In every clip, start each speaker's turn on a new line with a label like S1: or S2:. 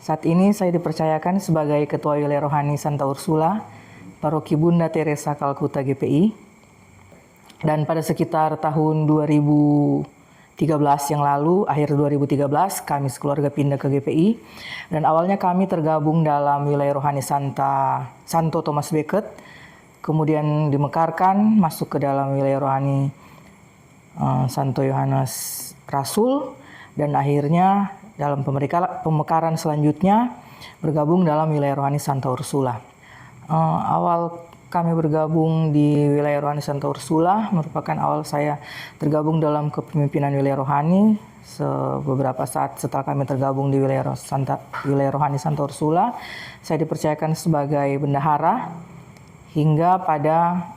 S1: Saat ini saya dipercayakan sebagai Ketua Wilayah Rohani Santa Ursula, Paroki Bunda Teresa Kalkuta GPI. Dan pada sekitar tahun 2013 yang lalu, akhir 2013, kami sekeluarga pindah ke GPI. Dan awalnya kami tergabung dalam Wilayah Rohani Santo Thomas Becket, kemudian dimekarkan masuk ke dalam Wilayah Rohani Santo Yohanes Rasul, dan akhirnya dalam pemekaran selanjutnya bergabung dalam Wilayah Rohani Santa Ursula. Awal kami bergabung di Wilayah Rohani Santa Ursula merupakan awal saya tergabung dalam kepemimpinan Wilayah Rohani. Beberapa saat setelah kami tergabung di Wilayah Rohani Santa Ursula, saya dipercayakan sebagai bendahara hingga pada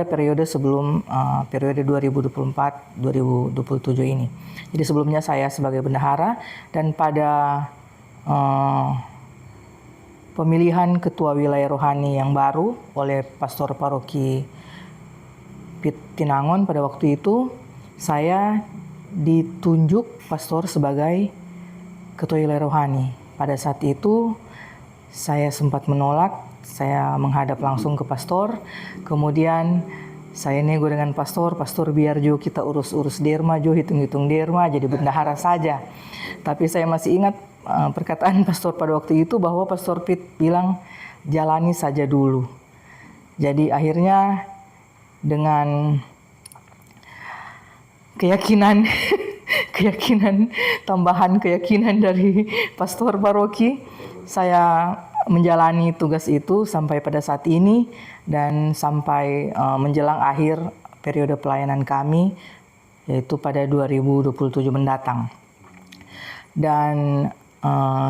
S1: periode sebelum periode 2024-2027 ini. Jadi sebelumnya saya sebagai bendahara, dan pada pemilihan ketua wilayah rohani yang baru oleh pastor paroki Pitinangon pada waktu itu, saya ditunjuk pastor sebagai ketua wilayah rohani. Pada saat itu saya sempat menolak. Saya menghadap langsung ke pastor, kemudian saya nego dengan pastor biar Jo kita urus derma, Jo hitung-hitung derma, jadi bendahara saja. Tapi saya masih ingat perkataan pastor pada waktu itu bahwa pastor Pit bilang jalani saja dulu. Jadi akhirnya dengan keyakinan tambahan keyakinan dari pastor paroki, saya menjalani tugas itu sampai pada saat ini dan sampai menjelang akhir periode pelayanan kami, yaitu pada 2027 mendatang. Dan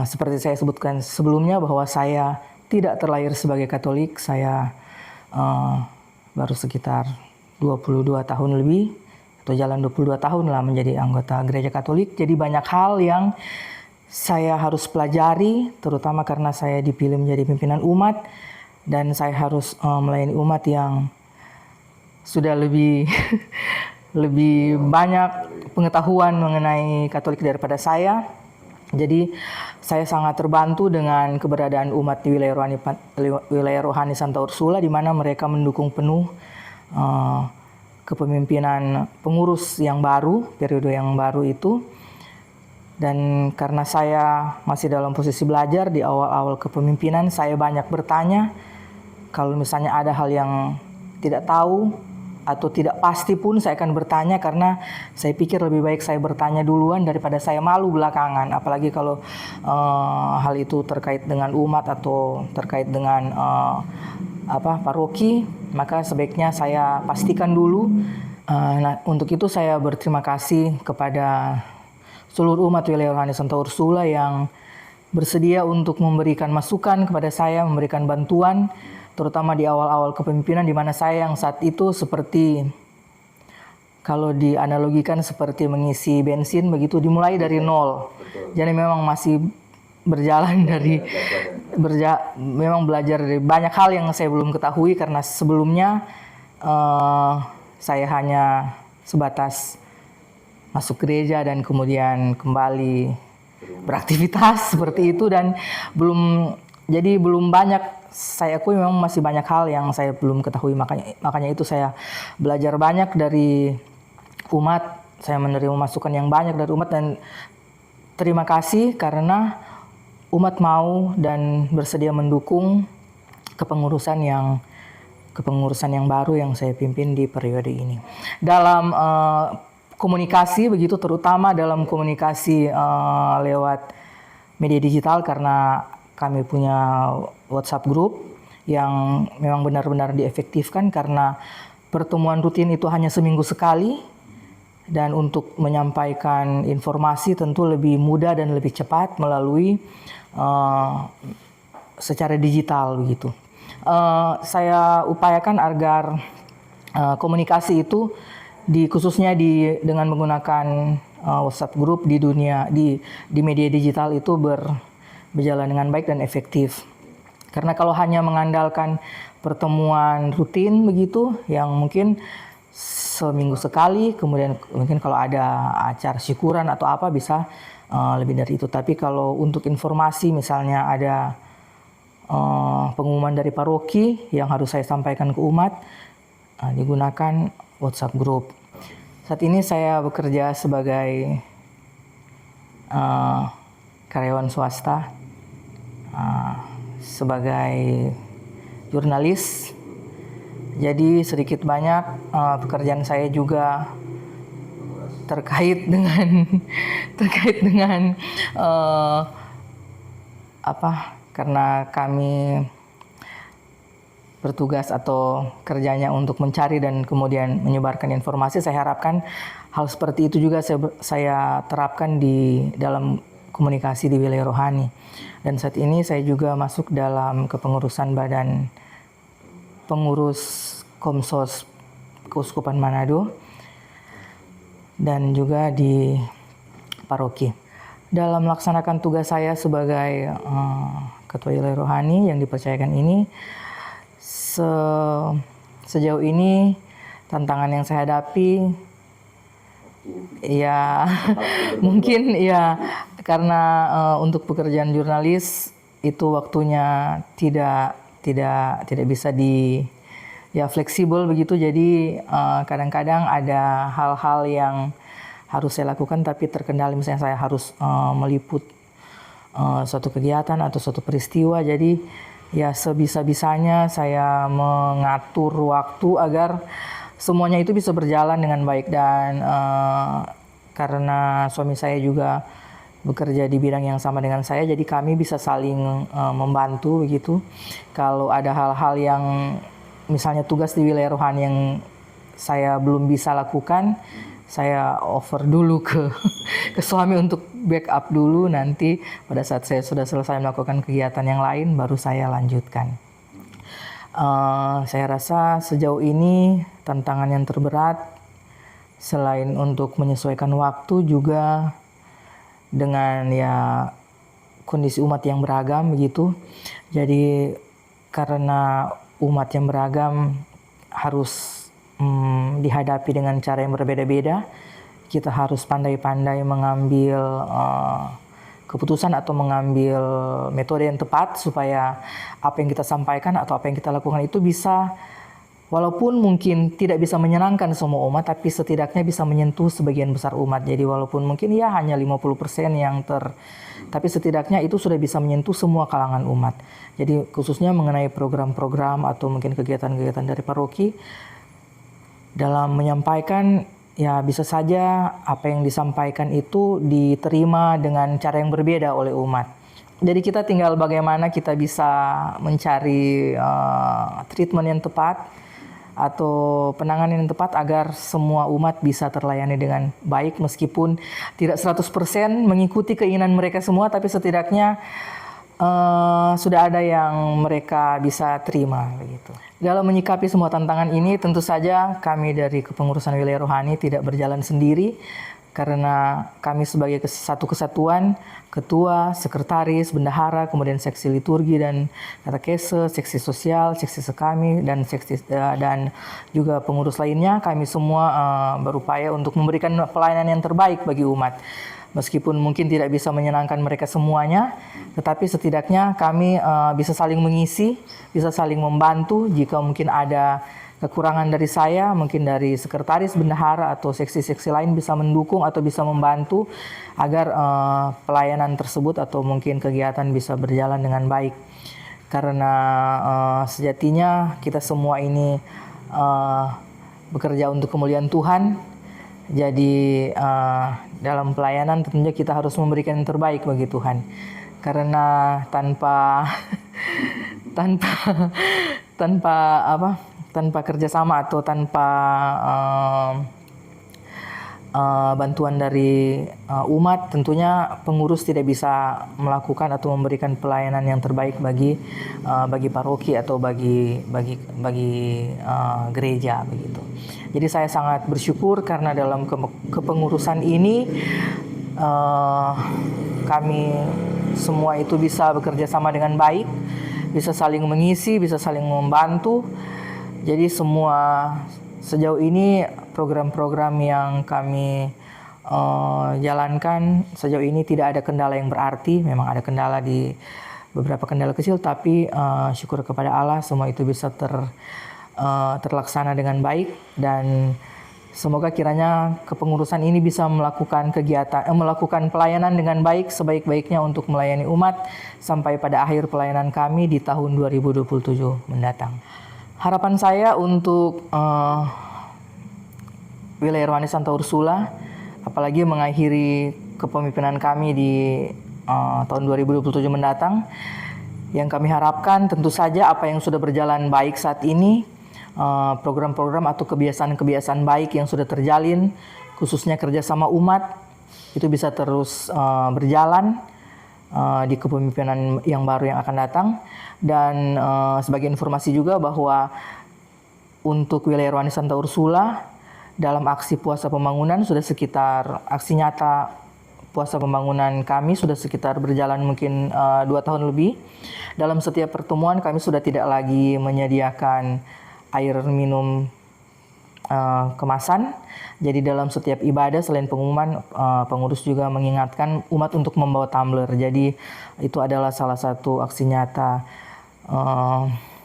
S1: seperti saya sebutkan sebelumnya bahwa saya tidak terlahir sebagai Katolik, saya baru sekitar 22 tahun lebih, atau jalan 22 tahun lah menjadi anggota Gereja Katolik. Jadi banyak hal yang saya harus pelajari, terutama karena saya dipilih menjadi pimpinan umat, dan saya harus melayani umat yang sudah lebih banyak pengetahuan mengenai Katolik daripada saya. Jadi saya sangat terbantu dengan keberadaan umat di wilayah rohani Santa Ursula, di mana mereka mendukung penuh kepemimpinan pengurus yang baru, periode yang baru itu. Dan karena saya masih dalam posisi belajar di awal-awal kepemimpinan, saya banyak bertanya. Kalau misalnya ada hal yang tidak tahu atau tidak pasti pun saya akan bertanya, karena saya pikir lebih baik saya bertanya duluan daripada saya malu belakangan. Apalagi kalau hal itu terkait dengan umat atau terkait dengan paroki, maka sebaiknya saya pastikan dulu. Nah, untuk itu saya berterima kasih kepada seluruh umat wilayah rohani Santa Ursula yang bersedia untuk memberikan masukan kepada saya, memberikan bantuan, terutama di awal-awal kepemimpinan, di mana saya yang saat itu seperti, kalau dianalogikan seperti mengisi bensin begitu, dimulai dari nol. Jadi memang masih berjalan memang belajar dari banyak hal yang saya belum ketahui, karena sebelumnya saya hanya sebatas masuk gereja dan kemudian kembali beraktivitas seperti itu, dan belum banyak, saya akui memang masih banyak hal yang saya belum ketahui, makanya itu saya belajar banyak dari umat, saya menerima masukan yang banyak dari umat, dan terima kasih karena umat mau dan bersedia mendukung kepengurusan yang baru yang saya pimpin di periode ini. Dalam komunikasi begitu, terutama dalam komunikasi lewat media digital, karena kami punya WhatsApp group yang memang benar-benar diefektifkan, karena pertemuan rutin itu hanya seminggu sekali, dan untuk menyampaikan informasi tentu lebih mudah dan lebih cepat melalui secara digital begitu. Saya upayakan agar komunikasi itu khususnya dengan menggunakan WhatsApp group di media digital itu berjalan dengan baik dan efektif. Karena kalau hanya mengandalkan pertemuan rutin begitu, yang mungkin seminggu sekali, kemudian mungkin kalau ada acara syukuran atau apa bisa lebih dari itu. Tapi kalau untuk informasi misalnya ada pengumuman dari paroki yang harus saya sampaikan ke umat, digunakan WhatsApp group. Saat ini saya bekerja sebagai karyawan swasta, sebagai jurnalis. Jadi sedikit banyak pekerjaan saya juga terkait dengan karena kami bertugas atau kerjanya untuk mencari dan kemudian menyebarkan informasi. Saya harapkan hal seperti itu juga saya terapkan di dalam komunikasi di wilayah rohani. Dan saat ini saya juga masuk dalam kepengurusan badan pengurus Komsos Keuskupan Manado dan juga di paroki. Dalam melaksanakan tugas saya sebagai ketua wilayah rohani yang dipercayakan ini, sejauh ini tantangan yang saya hadapi ya mungkin ya karena untuk pekerjaan jurnalis itu waktunya tidak bisa fleksibel begitu. Jadi kadang-kadang ada hal-hal yang harus saya lakukan tapi terkendali, misalnya saya harus meliput suatu kegiatan atau suatu peristiwa. Jadi ya sebisa-bisanya saya mengatur waktu agar semuanya itu bisa berjalan dengan baik. Dan karena suami saya juga bekerja di bidang yang sama dengan saya, jadi kami bisa saling membantu begitu. Kalau ada hal-hal yang misalnya tugas di wilayah rohani yang saya belum bisa lakukan, saya offer dulu ke suami untuk backup dulu. Nanti pada saat saya sudah selesai melakukan kegiatan yang lain, baru saya lanjutkan. Saya rasa sejauh ini tantangan yang terberat, selain untuk menyesuaikan waktu, juga dengan kondisi umat yang beragam begitu. Jadi karena umat yang beragam harus dihadapi dengan cara yang berbeda-beda, kita harus pandai-pandai mengambil keputusan atau mengambil metode yang tepat supaya apa yang kita sampaikan atau apa yang kita lakukan itu bisa, walaupun mungkin tidak bisa menyenangkan semua umat, tapi setidaknya bisa menyentuh sebagian besar umat. Jadi walaupun mungkin hanya 50% tapi setidaknya itu sudah bisa menyentuh semua kalangan umat. Jadi khususnya mengenai program-program atau mungkin kegiatan-kegiatan dari paroki, dalam menyampaikan bisa saja apa yang disampaikan itu diterima dengan cara yang berbeda oleh umat. Jadi kita tinggal bagaimana kita bisa mencari treatment yang tepat atau penanganan yang tepat agar semua umat bisa terlayani dengan baik, meskipun tidak 100% mengikuti keinginan mereka semua, tapi setidaknya sudah ada yang mereka bisa terima begitu. Dalam menyikapi semua tantangan ini, tentu saja kami dari Kepengurusan Wilayah Rohani tidak berjalan sendiri, karena kami sebagai satu kesatuan, ketua, sekretaris, bendahara, kemudian seksi liturgi dan katekese, seksi sosial, seksi sekami, dan juga pengurus lainnya, kami semua berupaya untuk memberikan pelayanan yang terbaik bagi umat. Meskipun mungkin tidak bisa menyenangkan mereka semuanya, tetapi setidaknya kami bisa saling mengisi, bisa saling membantu. Jika mungkin ada kekurangan dari saya, mungkin dari sekretaris, bendahara, atau seksi-seksi lain bisa mendukung atau bisa membantu agar pelayanan tersebut atau mungkin kegiatan bisa berjalan dengan baik. Karena sejatinya kita semua ini bekerja untuk kemuliaan Tuhan. Jadi dalam pelayanan tentunya kita harus memberikan yang terbaik bagi Tuhan. Karena tanpa kerjasama atau tanpa bantuan dari umat, tentunya pengurus tidak bisa melakukan atau memberikan pelayanan yang terbaik bagi paroki atau bagi gereja begitu. Jadi saya sangat bersyukur karena dalam kepengurusan ini kami semua itu bisa bekerja sama dengan baik, bisa saling mengisi, bisa saling membantu. Jadi sejauh ini program-program yang kami jalankan. Sejauh ini tidak ada kendala yang berarti, memang ada kendala di beberapa kendala kecil, tapi syukur kepada Allah semua itu bisa terlaksana dengan baik, dan semoga kiranya kepengurusan ini bisa melakukan melakukan pelayanan dengan baik, sebaik-baiknya untuk melayani umat sampai pada akhir pelayanan kami di tahun 2027 mendatang. Harapan saya untuk wilayah Rohani Santa Ursula, apalagi mengakhiri kepemimpinan kami di tahun 2027 mendatang, yang kami harapkan tentu saja apa yang sudah berjalan baik saat ini, program-program atau kebiasaan-kebiasaan baik yang sudah terjalin, khususnya kerjasama umat, itu bisa terus berjalan di kepemimpinan yang baru yang akan datang. Dan sebagai informasi juga bahwa untuk wilayah Rohani Santa Ursula, dalam aksi puasa pembangunan sudah sekitar, aksi nyata puasa pembangunan kami sudah sekitar berjalan mungkin 2 tahun lebih. Dalam setiap pertemuan kami sudah tidak lagi menyediakan air minum kemasan. Jadi dalam setiap ibadah selain pengumuman, pengurus juga mengingatkan umat untuk membawa tumbler. Jadi itu adalah salah satu aksi nyata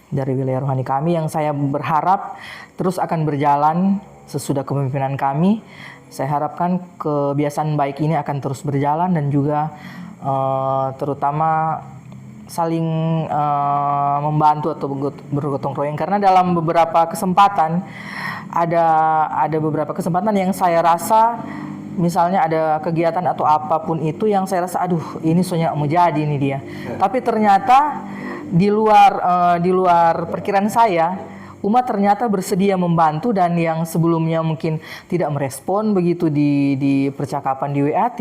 S1: dari wilayah rohani kami yang saya berharap terus akan berjalan sesudah kepemimpinan kami. Saya harapkan kebiasaan baik ini akan terus berjalan, dan juga terutama saling membantu atau bergotong royong, karena dalam beberapa kesempatan ada beberapa kesempatan yang saya rasa misalnya ada kegiatan atau apapun itu yang saya rasa aduh ini soalnya mau jadi ini dia, tapi ternyata di luar perkiraan saya, umat ternyata bersedia membantu, dan yang sebelumnya mungkin tidak merespon begitu di percakapan di WA,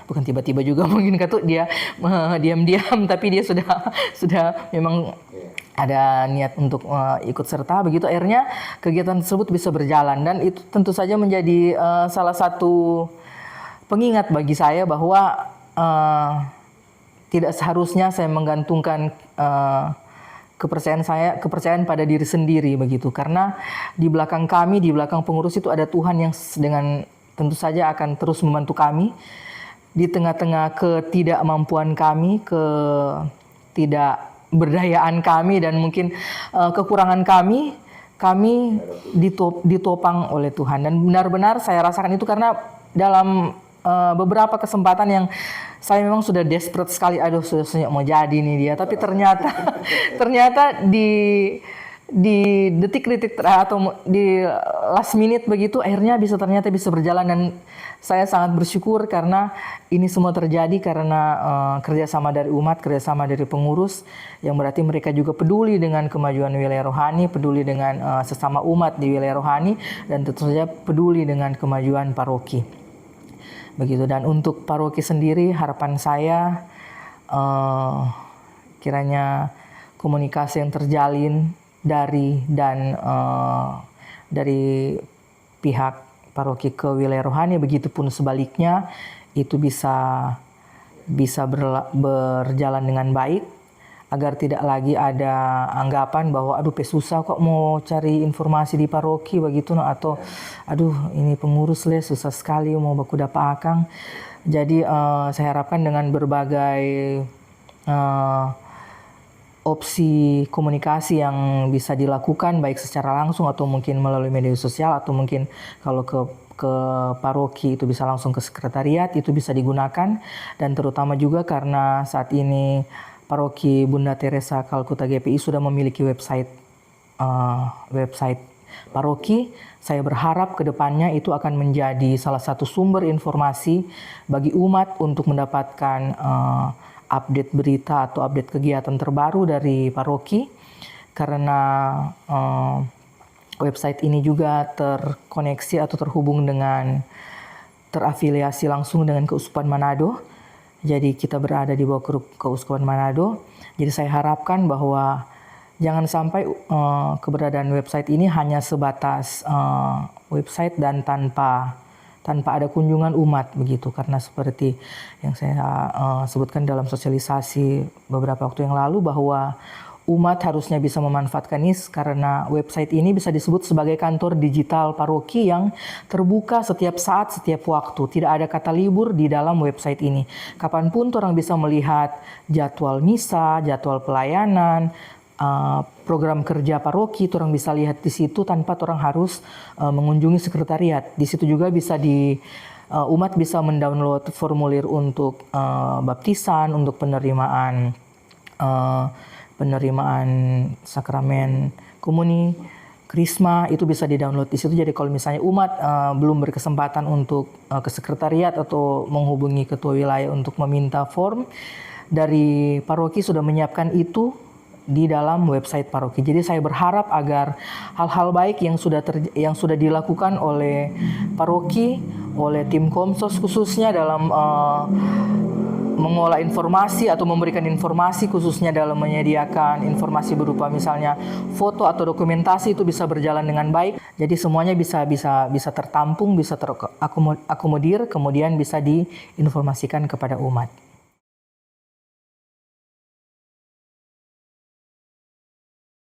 S1: bukan tiba-tiba juga mungkin kata dia diam-diam, tapi dia sudah memang ada niat untuk ikut serta begitu, akhirnya kegiatan tersebut bisa berjalan, dan itu tentu saja menjadi salah satu pengingat bagi saya bahwa tidak seharusnya saya menggantungkan kepercayaan pada diri sendiri begitu, karena di belakang kami, di belakang pengurus itu ada Tuhan yang dengan tentu saja akan terus membantu kami di tengah-tengah ketidakmampuan kami, ketidakberdayaan kami, dan mungkin kekurangan kami ditopang oleh Tuhan. Dan benar-benar saya rasakan itu karena dalam beberapa kesempatan yang saya memang sudah desperate sekali, aduh sudah mau jadi nih dia, tapi ternyata di detik-detik atau di last minute begitu akhirnya ternyata bisa berjalan, dan saya sangat bersyukur karena ini semua terjadi karena kerjasama dari umat, kerjasama dari pengurus, yang berarti mereka juga peduli dengan kemajuan wilayah rohani, peduli dengan sesama umat di wilayah rohani, dan tentu saja peduli dengan kemajuan paroki. Begitu. Dan untuk paroki sendiri, harapan saya kiranya komunikasi yang terjalin dari pihak paroki ke wilayah rohani, begitupun sebaliknya itu bisa berjalan dengan baik, agar tidak lagi ada anggapan bahwa aduh susah kok mau cari informasi di paroki begitu, atau aduh ini pengurus susah sekali mau baku dapat akang. Jadi saya harapkan dengan berbagai opsi komunikasi yang bisa dilakukan baik secara langsung atau mungkin melalui media sosial, atau mungkin kalau ke paroki itu bisa langsung ke sekretariat, itu bisa digunakan. Dan terutama juga karena saat ini Paroki Bunda Teresa Kalkuta GPI sudah memiliki website paroki. Saya berharap ke depannya itu akan menjadi salah satu sumber informasi bagi umat untuk mendapatkan update berita atau update kegiatan terbaru dari paroki, karena website ini juga terkoneksi atau terafiliasi langsung dengan Keuskupan Manado. Jadi kita berada di bawah Keuskupan Manado. Jadi saya harapkan bahwa jangan sampai keberadaan website ini hanya sebatas website dan tanpa ada kunjungan umat begitu. Karena seperti yang saya sebutkan dalam sosialisasi beberapa waktu yang lalu, bahwa umat harusnya bisa memanfaatkan ini karena website ini bisa disebut sebagai kantor digital paroki yang terbuka setiap saat, setiap waktu. Tidak ada kata libur di dalam website ini. Kapanpun orang bisa melihat jadwal misa, jadwal pelayanan, program kerja paroki, orang bisa lihat di situ tanpa orang harus mengunjungi sekretariat. Di situ juga bisa umat bisa mendownload formulir untuk baptisan, untuk penerimaan sakramen komuni, krisma, itu bisa didownload di situ. Jadi kalau misalnya umat belum berkesempatan untuk ke sekretariat atau menghubungi ketua wilayah untuk meminta form, dari paroki sudah menyiapkan itu di dalam website paroki. Jadi saya berharap agar hal-hal baik yang sudah dilakukan oleh paroki, oleh tim Komsos khususnya dalam mengolah informasi atau memberikan informasi, khususnya dalam menyediakan informasi berupa misalnya foto atau dokumentasi, itu bisa berjalan dengan baik. Jadi semuanya bisa tertampung, bisa terakomodir, kemudian bisa diinformasikan kepada umat.